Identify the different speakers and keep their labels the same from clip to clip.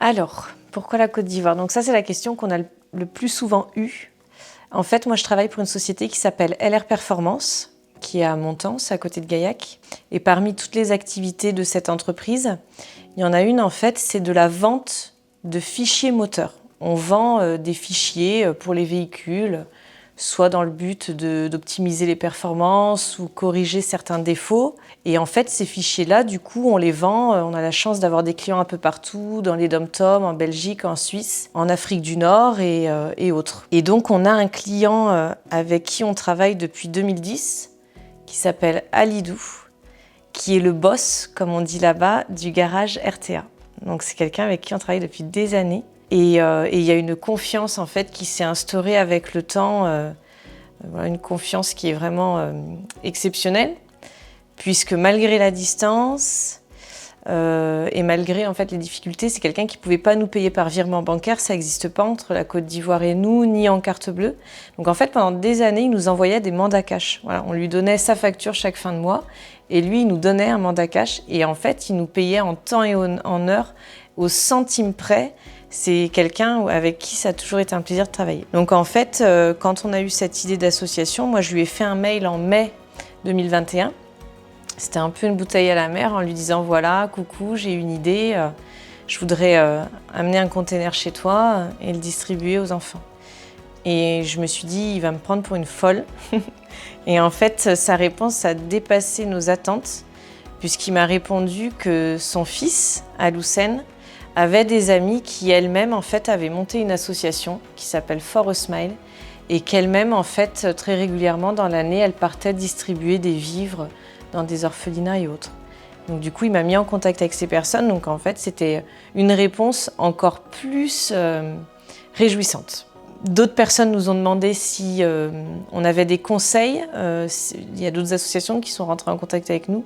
Speaker 1: Alors, pourquoi la Côte d'Ivoire? Donc ça, c'est la question qu'on a le plus souvent eue. En fait, moi, je travaille pour une société qui s'appelle LR Performance, qui est à Montans, à côté de Gaillac. Et parmi toutes les activités de cette entreprise, il y en a une, en fait, c'est de la vente de fichiers moteurs. On vend des fichiers pour les véhicules, soit dans le but d'optimiser les performances ou corriger certains défauts. Et en fait, ces fichiers-là, du coup, on les vend. On a la chance d'avoir des clients un peu partout, dans les dom-toms, en Belgique, en Suisse, en Afrique du Nord et autres. Et donc, on a un client avec qui on travaille depuis 2010, qui s'appelle Alidou, qui est le boss, comme on dit là-bas, du garage RTA. Donc, c'est quelqu'un avec qui on travaille depuis des années. Et il y a une confiance en fait qui s'est instaurée avec le temps, une confiance qui est vraiment exceptionnelle, puisque malgré la distance et malgré en fait les difficultés, c'est quelqu'un qui ne pouvait pas nous payer par virement bancaire, ça n'existe pas entre la Côte d'Ivoire et nous, ni en carte bleue. Donc en fait pendant des années, il nous envoyait des mandats cash. Voilà, on lui donnait sa facture chaque fin de mois et lui il nous donnait un mandat cash et en fait il nous payait en temps et en heure, au centime près. C'est quelqu'un avec qui ça a toujours été un plaisir de travailler. Donc en fait, quand on a eu cette idée d'association, moi je lui ai fait un mail en mai 2021. C'était un peu une bouteille à la mer en lui disant voilà, coucou, j'ai une idée, je voudrais amener un container chez toi et le distribuer aux enfants. Et je me suis dit, il va me prendre pour une folle. Et en fait, sa réponse a dépassé nos attentes, puisqu'il m'a répondu que son fils, Aloussen, avait des amies qui elles-mêmes en fait avaient monté une association qui s'appelle For a Smile et qu'elles-mêmes en fait très régulièrement dans l'année elles partaient distribuer des vivres dans des orphelinats et autres. Donc du coup il m'a mis en contact avec ces personnes, donc en fait c'était une réponse encore plus réjouissante. D'autres personnes nous ont demandé si on avait des conseils. Il y a d'autres associations qui sont rentrées en contact avec nous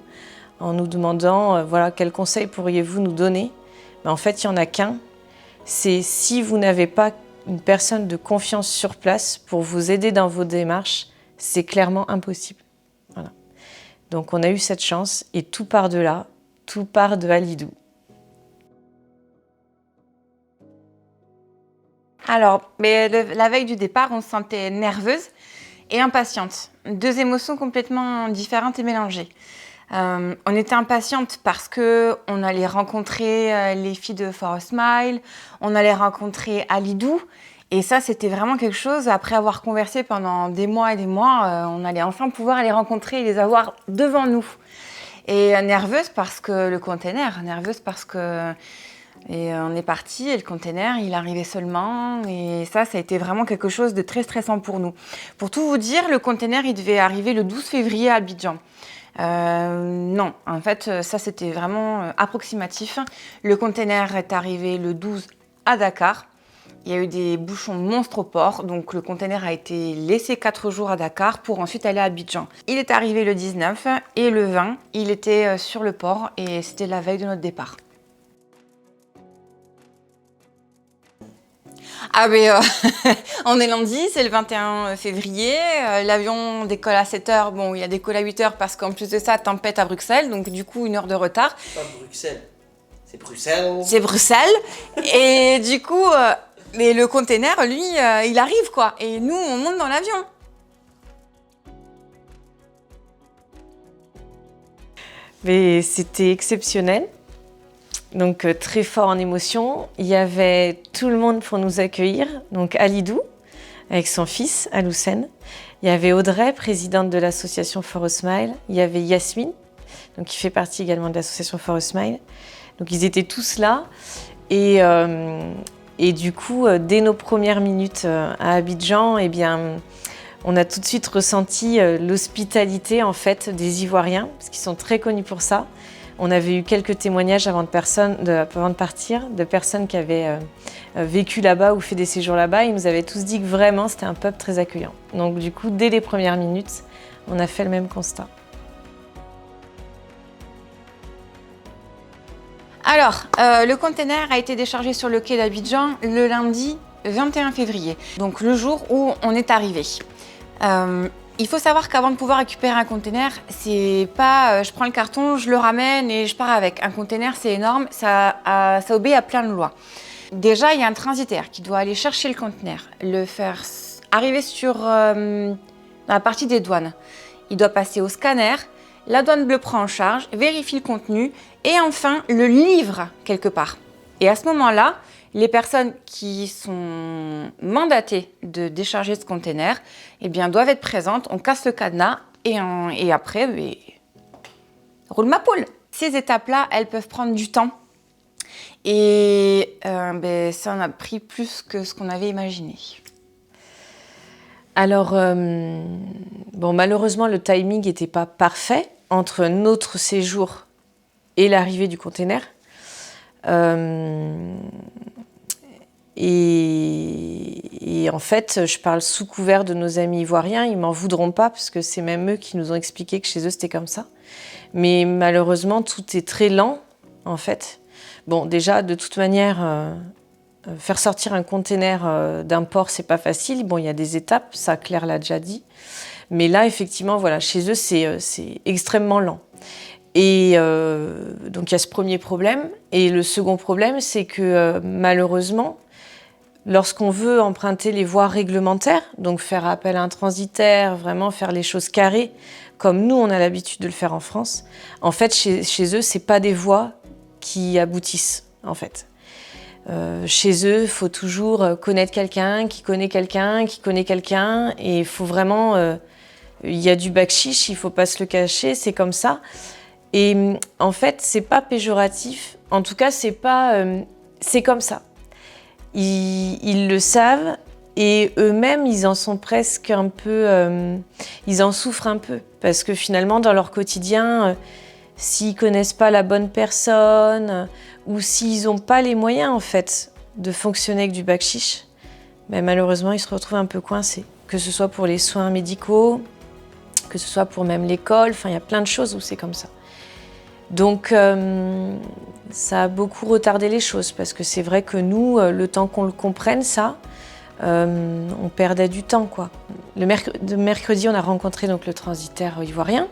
Speaker 1: en nous demandant voilà, quels conseils pourriez-vous nous donner. Mais en fait, il n'y en a qu'un. C'est si vous n'avez pas une personne de confiance sur place pour vous aider dans vos démarches, c'est clairement impossible. Voilà. Donc on a eu cette chance et tout part de là, tout part de Alidou.
Speaker 2: Alors, la veille du départ, on se sentait nerveuse et impatiente. Deux émotions complètement différentes et mélangées. On était impatiente parce qu'on allait rencontrer les filles de For a Smile, on allait rencontrer Alidou. Et ça, c'était vraiment quelque chose, après avoir conversé pendant des mois et des mois, on allait enfin pouvoir les rencontrer et les avoir devant nous. Et nerveuse parce que le container, nerveuse parce que... Et on est parti et le container, il arrivait seulement. Et ça a été vraiment quelque chose de très stressant pour nous. Pour tout vous dire, le container, il devait arriver le 12 février à Abidjan. Non, en fait, ça c'était vraiment approximatif. Le container est arrivé le 12 à Dakar. Il y a eu des bouchons monstres au port, donc le container a été laissé 4 jours à Dakar pour ensuite aller à Abidjan. Il est arrivé le 19 et le 20, il était sur le port et c'était la veille de notre départ. Ah mais on est lundi, c'est le 21 février, l'avion décolle à 7h, bon il a décollé à 8h parce qu'en plus de ça, tempête à Bruxelles, donc du coup 1 heure de retard.
Speaker 3: Pas Bruxelles, c'est Bruxelles.
Speaker 2: C'est Bruxelles, et du coup, mais le container, lui, il arrive quoi, et nous on monte dans l'avion.
Speaker 1: Mais c'était exceptionnel. Donc très fort en émotion. Il y avait tout le monde pour nous accueillir. Donc Alidou, avec son fils, Aloussen. Il y avait Audrey, présidente de l'association For a Smile. Il y avait Yasmine, donc, qui fait partie également de l'association For a Smile. Donc ils étaient tous là. Et du coup, dès nos premières minutes à Abidjan, eh bien, on a tout de suite ressenti l'hospitalité en fait, des Ivoiriens, parce qu'ils sont très connus pour ça. On avait eu quelques témoignages avant de partir, de personnes qui avaient vécu là-bas ou fait des séjours là-bas. Ils nous avaient tous dit que vraiment c'était un peuple très accueillant. Donc du coup, dès les premières minutes, on a fait le même constat.
Speaker 2: Alors, le container a été déchargé sur le quai d'Abidjan le lundi 21 février, donc le jour où on est arrivé. Il faut savoir qu'avant de pouvoir récupérer un container, c'est pas je prends le carton, je le ramène et je pars avec. Un container, c'est énorme, ça obéit à plein de lois. Déjà, il y a un transitaire qui doit aller chercher le conteneur, le faire arriver dans la partie des douanes. Il doit passer au scanner, la douane le prend en charge, vérifie le contenu et enfin le livre quelque part. Et à ce moment-là, les personnes qui sont mandatées de décharger ce conteneur doivent être présentes, on casse le cadenas et après, roule ma poule. Ces étapes-là, elles peuvent prendre du temps et ça en a pris plus que ce qu'on avait imaginé.
Speaker 1: Alors, malheureusement, le timing n'était pas parfait entre notre séjour et l'arrivée du container. Et en fait, je parle sous couvert de nos amis ivoiriens, ils m'en voudront pas parce que c'est même eux qui nous ont expliqué que chez eux c'était comme ça. Mais malheureusement, tout est très lent en fait. Bon, déjà, de toute manière, faire sortir un container d'un port, c'est pas facile. Bon, il y a des étapes, ça Claire l'a déjà dit. Mais là, effectivement, voilà, chez eux, c'est extrêmement lent. Et donc, il y a ce premier problème. Et le second problème, c'est que malheureusement, lorsqu'on veut emprunter les voies réglementaires, donc faire appel à un transitaire, vraiment faire les choses carrées, comme nous, on a l'habitude de le faire en France, en fait, chez eux, c'est pas des voies qui aboutissent, en fait. Chez eux, il faut toujours connaître quelqu'un, qui connaît quelqu'un, qui connaît quelqu'un, et il faut vraiment... il y a du bakshish, il ne faut pas se le cacher, c'est comme ça. Et en fait, c'est pas péjoratif, en tout cas, c'est comme ça. Ils le savent, et eux-mêmes, ils en sont presque un peu... ils en souffrent un peu, parce que finalement, dans leur quotidien... s'ils connaissent pas la bonne personne ou s'ils n'ont pas les moyens en fait de fonctionner avec du bakshish, malheureusement ils se retrouvent un peu coincés. Que ce soit pour les soins médicaux, que ce soit pour même l'école, enfin il y a plein de choses où c'est comme ça. Donc ça a beaucoup retardé les choses parce que c'est vrai que nous, le temps qu'on le comprenne ça, on perdait du temps quoi. Le mercredi, on a rencontré donc le transitaire ivoirien.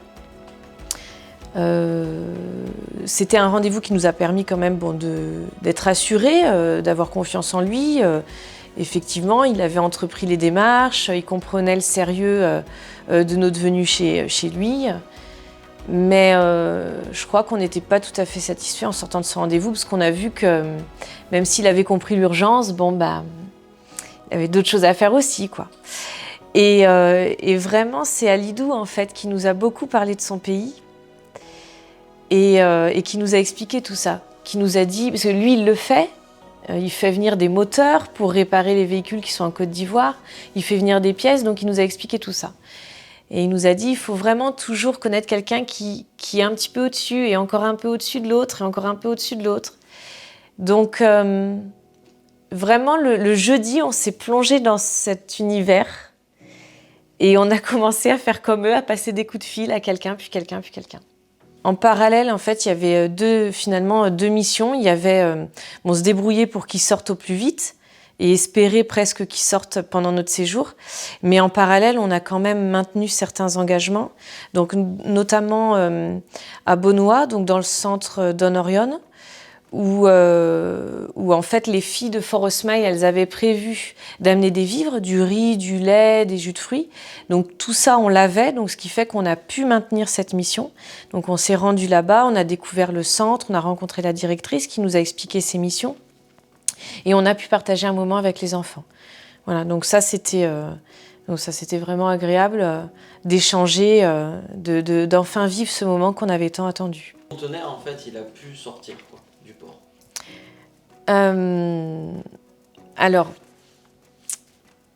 Speaker 1: C'était un rendez-vous qui nous a permis quand même d'être assurés, d'avoir confiance en lui. Effectivement, il avait entrepris les démarches, il comprenait le sérieux de notre venue chez lui. Mais je crois qu'on n'était pas tout à fait satisfait en sortant de ce rendez-vous parce qu'on a vu que même s'il avait compris l'urgence, il y avait d'autres choses à faire aussi, quoi. Et vraiment, c'est Alidou en fait qui nous a beaucoup parlé de son pays. Et qui nous a expliqué tout ça, qui nous a dit, parce que lui il le fait, il fait venir des moteurs pour réparer les véhicules qui sont en Côte d'Ivoire, il fait venir des pièces, donc il nous a expliqué tout ça. Et il nous a dit, il faut vraiment toujours connaître quelqu'un qui est un petit peu au-dessus, et encore un peu au-dessus de l'autre, et encore un peu au-dessus de l'autre. Donc vraiment le jeudi, on s'est plongé dans cet univers, et on a commencé à faire comme eux, à passer des coups de fil à quelqu'un, puis quelqu'un, puis quelqu'un. En parallèle, en fait, il y avait deux missions. Il y avait se débrouiller pour qu'ils sortent au plus vite et espérer presque qu'ils sortent pendant notre séjour. Mais en parallèle, on a quand même maintenu certains engagements, donc notamment à Bonoa, donc dans le centre d'Honorion, où en fait les filles de Fort Osmaï, elles avaient prévu d'amener des vivres, du riz, du lait, des jus de fruits. Donc tout ça, on l'avait, donc ce qui fait qu'on a pu maintenir cette mission. Donc on s'est rendu là-bas, on a découvert le centre, on a rencontré la directrice qui nous a expliqué ses missions et on a pu partager un moment avec les enfants. Voilà, donc ça c'était vraiment agréable d'échanger, d'enfin vivre ce moment qu'on avait tant attendu.
Speaker 3: Le conteneur, en fait, il a pu sortir quoi, du port.
Speaker 1: Alors,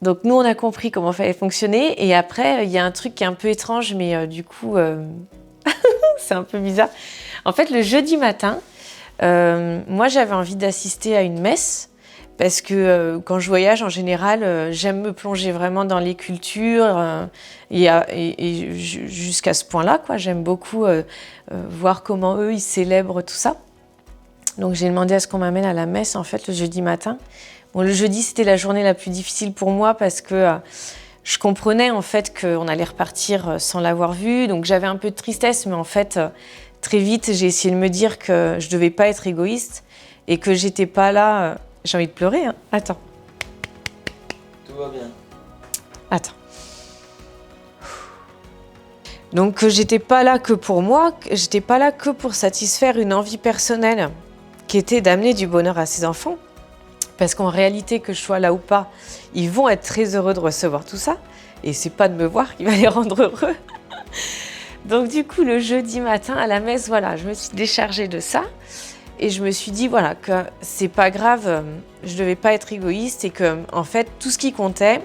Speaker 1: donc nous on a compris comment fallait fonctionner et après il y a un truc qui est un peu étrange mais du coup c'est un peu bizarre. En fait le jeudi matin, moi j'avais envie d'assister à une messe parce que quand je voyage en général j'aime me plonger vraiment dans les cultures et jusqu'à ce point-là quoi. J'aime beaucoup voir comment eux ils célèbrent tout ça. Donc j'ai demandé à ce qu'on m'amène à la messe en fait le jeudi matin. Bon, le jeudi c'était la journée la plus difficile pour moi parce que je comprenais en fait qu'on allait repartir sans l'avoir vu. Donc j'avais un peu de tristesse mais en fait très vite j'ai essayé de me dire que je devais pas être égoïste et que j'étais pas là. J'ai envie de pleurer, hein. Attends.
Speaker 3: Tout va bien.
Speaker 1: Attends. Donc j'étais pas là que pour moi, j'étais pas là que pour satisfaire une envie personnelle qui était d'amener du bonheur à ses enfants. Parce qu'en réalité, que je sois là ou pas, ils vont être très heureux de recevoir tout ça. Et c'est pas de me voir qui va les rendre heureux. Donc du coup, le jeudi matin à la messe, voilà, je me suis déchargée de ça. Et je me suis dit, voilà, que c'est pas grave, je devais pas être égoïste et que, en fait, tout ce qui comptait,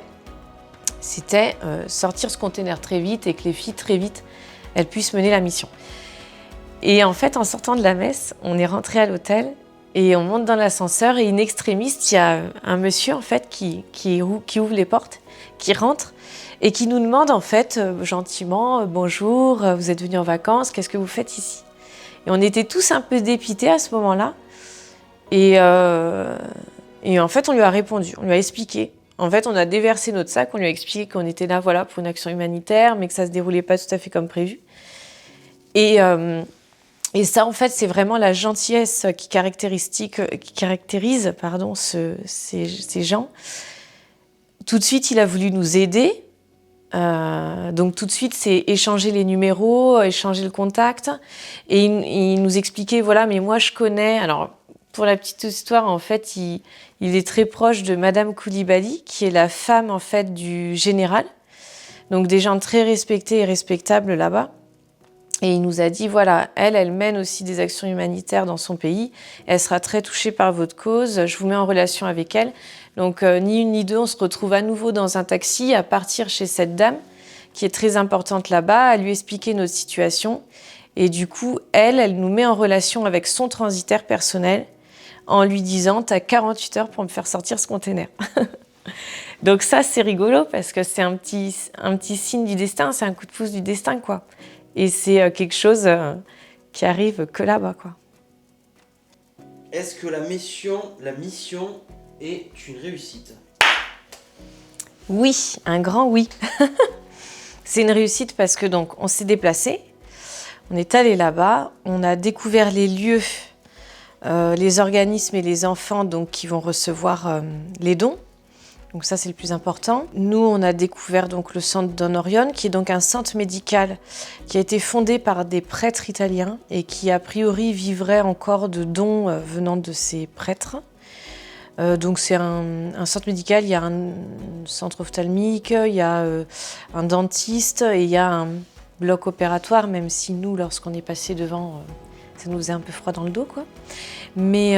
Speaker 1: c'était sortir ce container très vite et que les filles, très vite, elles puissent mener la mission. Et en fait, en sortant de la messe, on est rentré à l'hôtel et on monte dans l'ascenseur et in extremis, il y a un monsieur, en fait, qui ouvre les portes, qui rentre et qui nous demande, en fait, gentiment, bonjour, vous êtes venus en vacances, qu'est-ce que vous faites ici ? Et on était tous un peu dépités à ce moment-là. Et en fait, on lui a répondu, on lui a expliqué. En fait, on a déversé notre sac, on lui a expliqué qu'on était là, voilà, pour une action humanitaire, mais que ça se déroulait pas tout à fait comme prévu. Et ça, en fait, c'est vraiment la gentillesse qui caractérise ces gens. Tout de suite, il a voulu nous aider. Donc tout de suite, c'est échanger les numéros, échanger le contact. Et il nous expliquait, voilà, mais moi je connais... Alors, pour la petite histoire, en fait, il est très proche de Madame Koulibaly, qui est la femme, en fait, du général. Donc des gens très respectés et respectables là-bas. Et il nous a dit, voilà, elle mène aussi des actions humanitaires dans son pays. Elle sera très touchée par votre cause. Je vous mets en relation avec elle. Donc, ni une ni deux, on se retrouve à nouveau dans un taxi à partir chez cette dame qui est très importante là-bas, à lui expliquer notre situation. Et du coup, elle nous met en relation avec son transitaire personnel en lui disant « T'as 48 heures pour me faire sortir ce container ». Donc ça, c'est rigolo parce que c'est un petit signe du destin, c'est un coup de pouce du destin, quoi. Et c'est quelque chose qui arrive que là-bas, quoi.
Speaker 3: Est-ce que la mission est une réussite ?
Speaker 1: Oui, un grand oui. C'est une réussite parce que donc on s'est déplacé, on est allé là-bas, on a découvert les lieux, les organismes et les enfants donc qui vont recevoir les dons. Donc ça, c'est le plus important. Nous, on a découvert donc le centre Don Orion, qui est donc un centre médical qui a été fondé par des prêtres italiens et qui, a priori, vivrait encore de dons venant de ces prêtres. Donc c'est un centre médical, il y a un centre ophtalmique, il y a un dentiste et il y a un bloc opératoire, même si nous, lorsqu'on est passé devant, ça nous faisait un peu froid dans le dos, quoi. Mais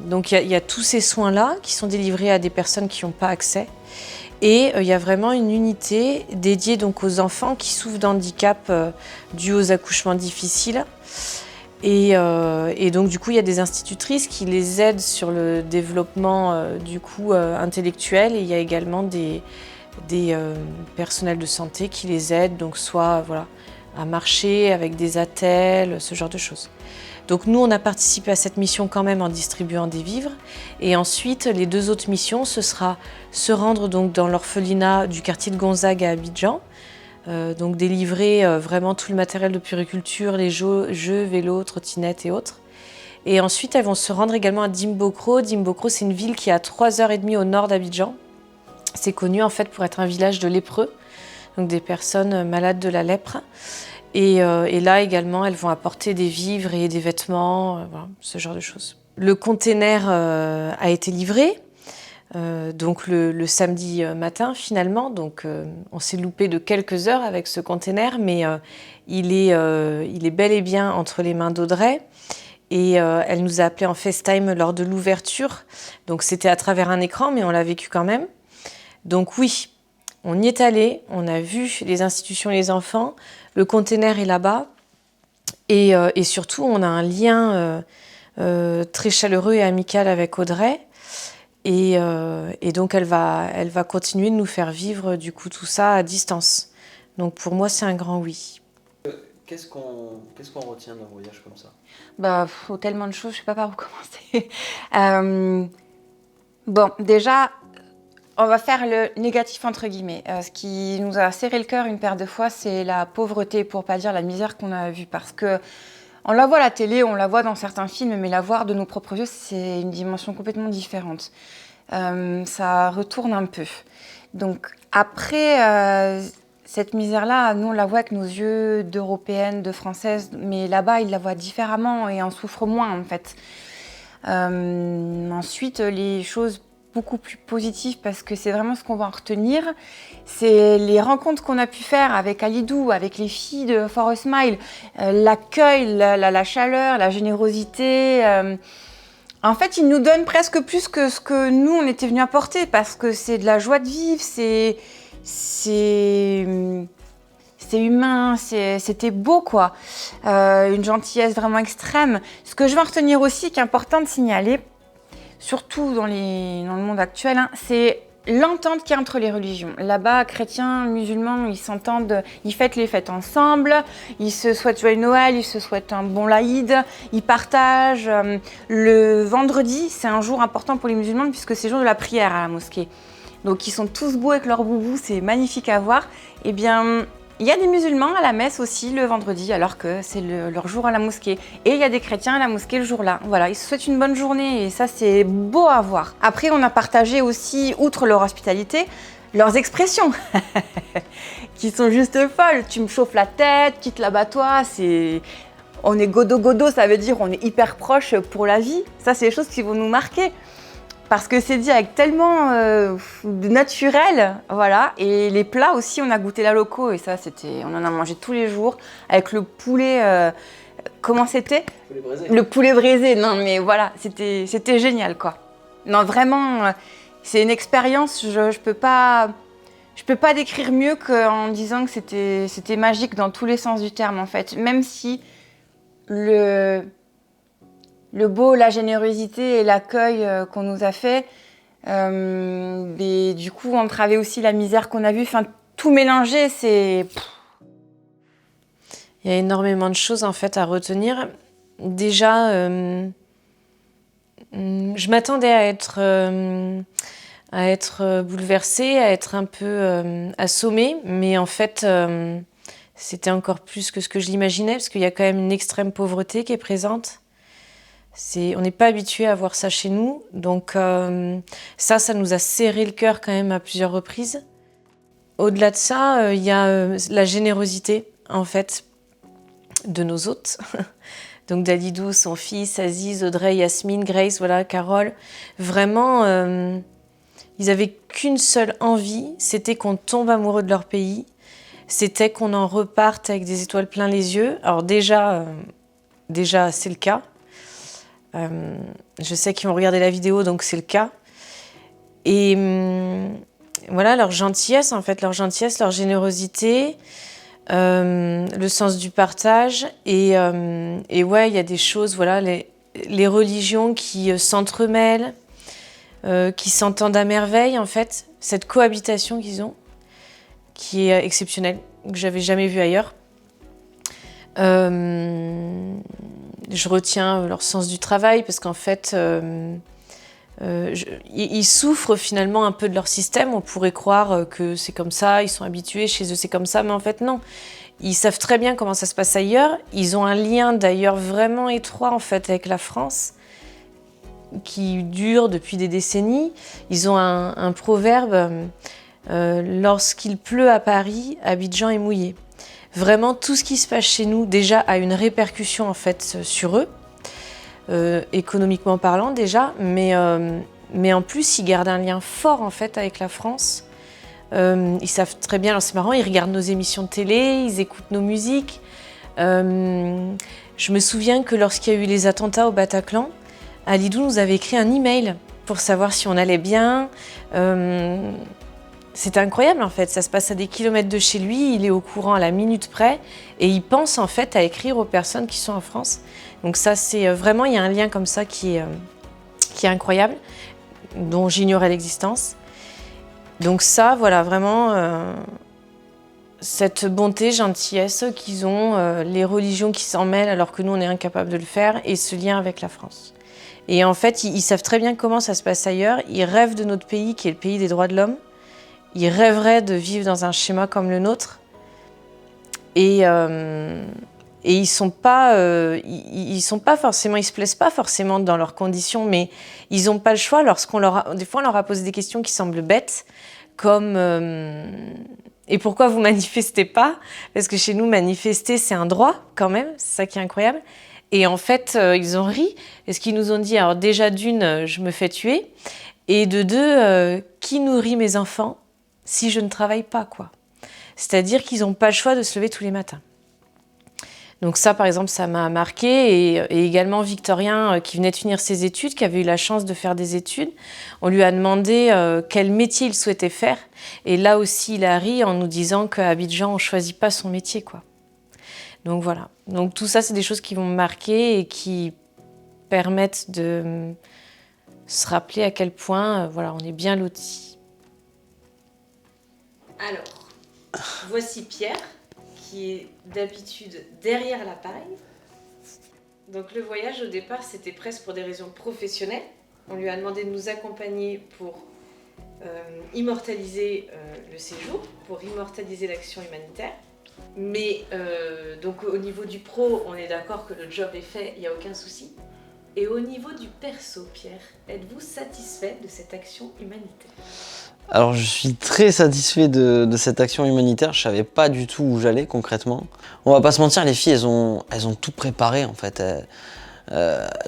Speaker 1: donc il y a tous ces soins-là qui sont délivrés à des personnes qui n'ont pas accès. Et il y a vraiment une unité dédiée donc aux enfants qui souffrent d'handicap dus aux accouchements difficiles. Et donc du coup, il y a des institutrices qui les aident sur le développement intellectuel. Et il y a également des personnels de santé qui les aident, donc soit voilà, à marcher avec des attelles, ce genre de choses. Donc nous, on a participé à cette mission quand même en distribuant des vivres. Et ensuite, les deux autres missions, ce sera se rendre donc dans l'orphelinat du quartier de Gonzague à Abidjan, donc délivrer vraiment tout le matériel de puériculture, les jeux, vélos, trottinettes et autres. Et ensuite, elles vont se rendre également à Dimbokro. Dimbokro, c'est une ville qui est à 3h30 au nord d'Abidjan. C'est connu en fait pour être un village de lépreux, donc des personnes malades de la lèpre. Et là également, elles vont apporter des vivres et des vêtements, voilà, ce genre de choses. Le container a été livré, donc le samedi matin finalement. Donc on s'est loupé de quelques heures avec ce container, mais il est bel et bien entre les mains d'Audrey. Et elle nous a appelé en FaceTime lors de l'ouverture. Donc c'était à travers un écran, mais on l'a vécu quand même. Donc oui, on y est allé, on a vu les institutions et les enfants. Le container est là-bas et surtout, on a un lien très chaleureux et amical avec Audrey. Et donc, elle va continuer de nous faire vivre du coup tout ça à distance. Donc, pour moi, c'est un grand oui.
Speaker 3: Qu'est-ce qu'on retient d'un voyage comme ça ?
Speaker 2: Faut tellement de choses, je ne sais pas par où commencer. Bon, déjà... On va faire le négatif entre guillemets. Ce qui nous a serré le cœur une paire de fois, c'est la pauvreté, pour pas dire la misère qu'on a vue. Parce que On la voit à la télé, on la voit dans certains films, mais la voir de nos propres yeux, c'est une dimension complètement différente. Ça retourne un peu. Donc après, cette misère-là, nous on la voit avec nos yeux d'Européennes, de Françaises, mais là-bas ils la voient différemment et en souffrent moins en fait. Ensuite, les choses beaucoup plus positives, parce que c'est vraiment ce qu'on va en retenir, c'est les rencontres qu'on a pu faire avec Alidou, avec les filles de For a Smile, l'accueil, la chaleur, la générosité. En fait, ils nous donnent presque plus que ce que nous, on était venus apporter, parce que c'est de la joie de vivre, c'est humain, c'était beau, quoi. Une gentillesse vraiment extrême. Ce que je veux en retenir aussi, qui est important de signaler, surtout dans le monde actuel, hein, c'est l'entente qu'il y a entre les religions. Là-bas, chrétiens, musulmans, ils s'entendent, ils fêtent les fêtes ensemble, ils se souhaitent joyeux Noël, ils se souhaitent un bon laïd, ils partagent. Le vendredi, c'est un jour important pour les musulmans puisque c'est le jour de la prière à la mosquée. Donc ils sont tous beaux avec leurs boubous, c'est magnifique à voir. Eh bien, il y a des musulmans à la messe aussi le vendredi, alors que c'est leur jour à la mosquée. Et il y a des chrétiens à la mosquée le jour-là. Voilà, ils se souhaitent une bonne journée et ça, c'est beau à voir. Après, on a partagé aussi, outre leur hospitalité, leurs expressions, qui sont juste folles. Tu me chauffes la tête, quitte l'abattoir, on est godo-godo, ça veut dire on est hyper proche pour la vie. Ça, c'est des choses qui vont nous marquer. Parce que c'est dit avec tellement de naturel, voilà. Et les plats aussi, on a goûté la loco et ça, on en a mangé tous les jours avec le poulet. Comment c'était ?
Speaker 3: Poulet braisé.
Speaker 2: Le poulet braisé. Non, mais voilà, c'était génial, quoi. Non, vraiment, c'est une expérience. Je peux pas décrire mieux qu'en disant que c'était magique dans tous les sens du terme, en fait. Même si le beau, la générosité et l'accueil qu'on nous a fait, et du coup, on travaille aussi la misère qu'on a vue. Enfin, tout mélangé, c'est...
Speaker 1: Il y a énormément de choses en fait à retenir. Déjà, je m'attendais à être bouleversée, à être un peu assommée, mais en fait, c'était encore plus que ce que je l'imaginais, parce qu'il y a quand même une extrême pauvreté qui est présente. On n'est pas habitué à voir ça chez nous, donc ça nous a serré le cœur quand même à plusieurs reprises. Au-delà de ça, il y a la générosité en fait de nos hôtes, donc d'Alidou, son fils, Aziz, Audrey, Yasmine, Grace, voilà, Carole. Vraiment, ils avaient qu'une seule envie, c'était qu'on tombe amoureux de leur pays, c'était qu'on en reparte avec des étoiles plein les yeux. Alors déjà c'est le cas. Je sais qu'ils vont regarder la vidéo, donc c'est le cas. Et voilà, leur gentillesse, leur générosité, le sens du partage. Et ouais, il y a des choses, voilà, les religions qui s'entremêlent, qui s'entendent à merveille, en fait. Cette cohabitation qu'ils ont, qui est exceptionnelle, que j'avais jamais vue ailleurs. Je retiens leur sens du travail parce qu'en fait, ils souffrent finalement un peu de leur système. On pourrait croire que c'est comme ça, ils sont habitués, chez eux c'est comme ça, mais en fait non. Ils savent très bien comment ça se passe ailleurs. Ils ont un lien d'ailleurs vraiment étroit en fait avec la France qui dure depuis des décennies. Ils ont un proverbe, lorsqu'il pleut à Paris, Abidjan est mouillé. Vraiment, tout ce qui se passe chez nous, déjà, a une répercussion, en fait, sur eux, économiquement parlant, déjà, mais en plus, ils gardent un lien fort, en fait, avec la France. Ils savent très bien, alors c'est marrant, ils regardent nos émissions de télé, ils écoutent nos musiques. Je me souviens que lorsqu'il y a eu les attentats au Bataclan, Alidou nous avait écrit un email pour savoir si on allait bien. C'était incroyable en fait, ça se passe à des kilomètres de chez lui, il est au courant à la minute près et il pense en fait à écrire aux personnes qui sont en France. Donc ça c'est vraiment, il y a un lien comme ça qui est incroyable, dont j'ignorais l'existence. Donc ça, voilà, vraiment, cette bonté, gentillesse qu'ils ont, les religions qui s'en mêlent alors que nous on est incapables de le faire et ce lien avec la France. Et en fait, ils savent très bien comment ça se passe ailleurs, ils rêvent de notre pays qui est le pays des droits de l'homme. Ils rêveraient de vivre dans un schéma comme le nôtre. Et Et ils sont pas forcément, ils se plaisent pas forcément dans leurs conditions, mais ils n'ont pas le choix des fois on leur a posé des questions qui semblent bêtes, comme et pourquoi vous manifestez pas? Parce que chez nous, manifester, c'est un droit quand même, c'est ça qui est incroyable. Et en fait, ils ont ri, parce qu'ils nous ont dit, alors déjà d'une, je me fais tuer, et de deux, qui nourrit mes enfants si je ne travaille pas, quoi. C'est-à-dire qu'ils n'ont pas le choix de se lever tous les matins. Donc ça, par exemple, ça m'a marqué. Et également Victorien, qui venait de finir ses études, qui avait eu la chance de faire des études. On lui a demandé quel métier il souhaitait faire. Et là aussi, il a ri en nous disant qu'à Abidjan, on ne choisit pas son métier, quoi. Donc voilà. Donc tout ça, c'est des choses qui vont me marquer et qui permettent de se rappeler à quel point voilà, on est bien lotis. Alors, voici Pierre, qui est d'habitude derrière l'appareil. Donc le voyage au départ c'était presque pour des raisons professionnelles. On lui a demandé de nous accompagner pour immortaliser le séjour, pour immortaliser l'action humanitaire. Mais donc au niveau du pro, on est d'accord que le job est fait, il n'y a aucun souci. Et au niveau du perso, Pierre, êtes-vous satisfait de cette action humanitaire ?
Speaker 4: Alors je suis très satisfait de cette action humanitaire, je savais pas du tout où j'allais concrètement. On va pas se mentir, les filles elles ont tout préparé en fait.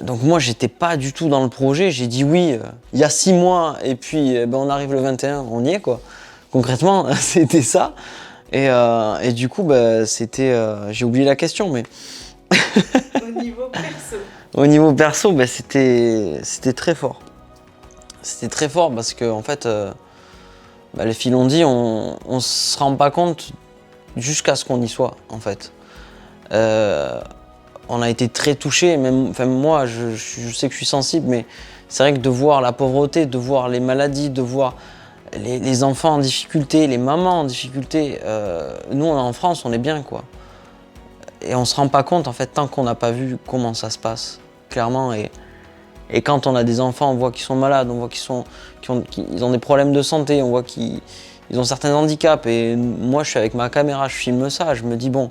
Speaker 4: Donc moi j'étais pas du tout dans le projet, j'ai dit oui il y a 6 mois et puis on arrive le 21, on y est quoi. Concrètement c'était ça. Et du coup c'était, j'ai oublié la question mais...
Speaker 1: Au niveau perso.
Speaker 4: Au niveau perso c'était très fort. C'était très fort parce que en fait... les filles l'ont dit, on se rend pas compte jusqu'à ce qu'on y soit, en fait. On a été très touchés, même moi, je sais que je suis sensible, mais c'est vrai que de voir la pauvreté, de voir les maladies, de voir les enfants en difficulté, les mamans en difficulté, nous, en France, on est bien, quoi. Et on se rend pas compte, en fait, tant qu'on n'a pas vu comment ça se passe, clairement. Et quand on a des enfants, on voit qu'ils sont malades, on voit qu'ils ont des problèmes de santé, on voit qu'ils ont certains handicaps. Et moi, je suis avec ma caméra, je filme ça, je me dis bon,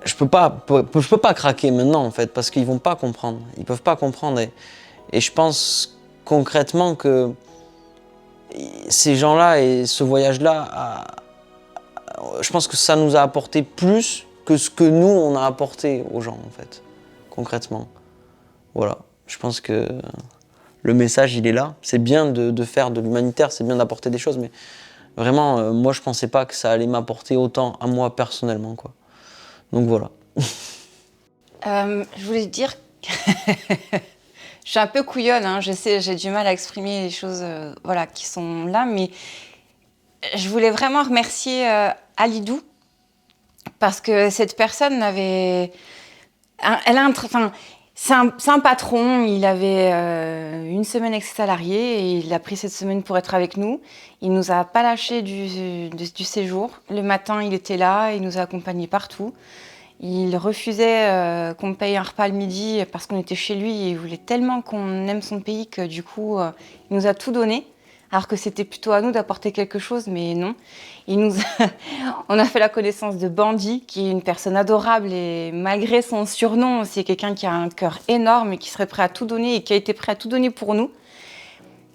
Speaker 4: je peux pas craquer maintenant en fait, parce qu'ils vont pas comprendre, ils peuvent pas comprendre. Et je pense concrètement que ces gens-là et ce voyage-là, je pense que ça nous a apporté plus que ce que nous on a apporté aux gens en fait, concrètement. Voilà, je pense que le message, il est là. C'est bien de faire de l'humanitaire, c'est bien d'apporter des choses, mais vraiment, moi, je pensais pas que ça allait m'apporter autant à moi personnellement, quoi. Donc voilà.
Speaker 2: Je voulais te dire, je suis un peu couillonne, hein, je sais, j'ai du mal à exprimer les choses voilà, qui sont là, mais je voulais vraiment remercier Alidou, parce que cette personne avait... C'est un patron, il avait une semaine avec ses salariés et il a pris cette semaine pour être avec nous. Il nous a pas lâché du séjour. Le matin, il était là, il nous a accompagnés partout. Il refusait qu'on paye un repas le midi parce qu'on était chez lui et il voulait tellement qu'on aime son pays que du coup, il nous a tout donné. Alors que c'était plutôt à nous d'apporter quelque chose, mais non. On a fait la connaissance de Bandi, qui est une personne adorable et malgré son surnom, c'est quelqu'un qui a un cœur énorme et qui serait prêt à tout donner et qui a été prêt à tout donner pour nous.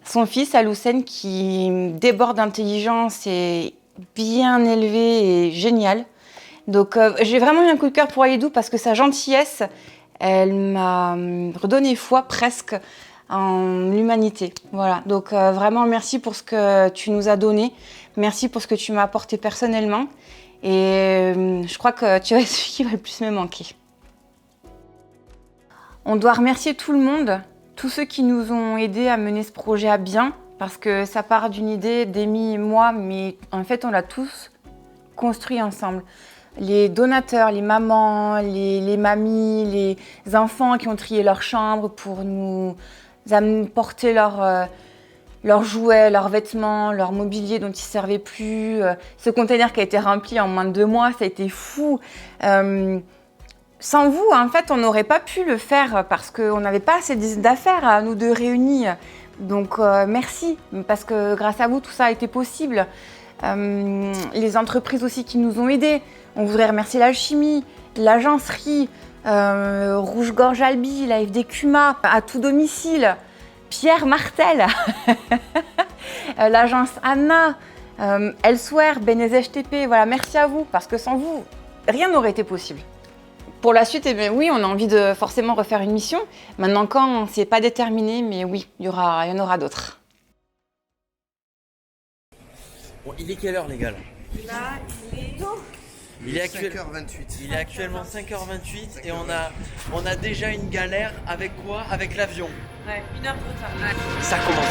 Speaker 2: Son fils, Aloussen, qui déborde d'intelligence et bien élevé et génial. Donc j'ai vraiment eu un coup de cœur pour Alidou parce que sa gentillesse, elle m'a redonné foi presque en l'humanité. Voilà, donc vraiment merci pour ce que tu nous as donné, merci pour ce que tu m'as apporté personnellement et je crois que tu es celui qui va le plus me manquer. On doit remercier tout le monde, tous ceux qui nous ont aidés à mener ce projet à bien, parce que ça part d'une idée d'Amy et moi, mais en fait on l'a tous construit ensemble. Les donateurs, les mamans, les mamies, les enfants qui ont trié leur chambre pour nous porter leurs jouets, leurs vêtements, leur mobilier dont ils ne servaient plus. Ce container qui a été rempli en moins de 2 mois, ça a été fou. Sans vous, en fait, on n'aurait pas pu le faire parce qu'on n'avait pas assez d'affaires à nous deux réunis. Donc merci, parce que grâce à vous, tout ça a été possible. les entreprises aussi qui nous ont aidés. On voudrait remercier l'Alchimie, l'Agencerie, Rouge-Gorge Albi, la FDCUMA, à tout domicile, Pierre Martel, l'agence Anna, Elsewhere, Benezech TP. Voilà, merci à vous, parce que sans vous, rien n'aurait été possible. Pour la suite, eh bien, oui, on a envie de forcément refaire une mission. Maintenant, quand c'est pas déterminé, mais oui, il y en aura d'autres.
Speaker 5: Bon, il est quelle heure, les gars là?
Speaker 2: Là,
Speaker 5: Il est 5h28. Il est actuellement 5h28 et on a déjà une galère avec quoi? Avec l'avion.
Speaker 1: Ouais, 1 heure de retard.
Speaker 5: Ça commence.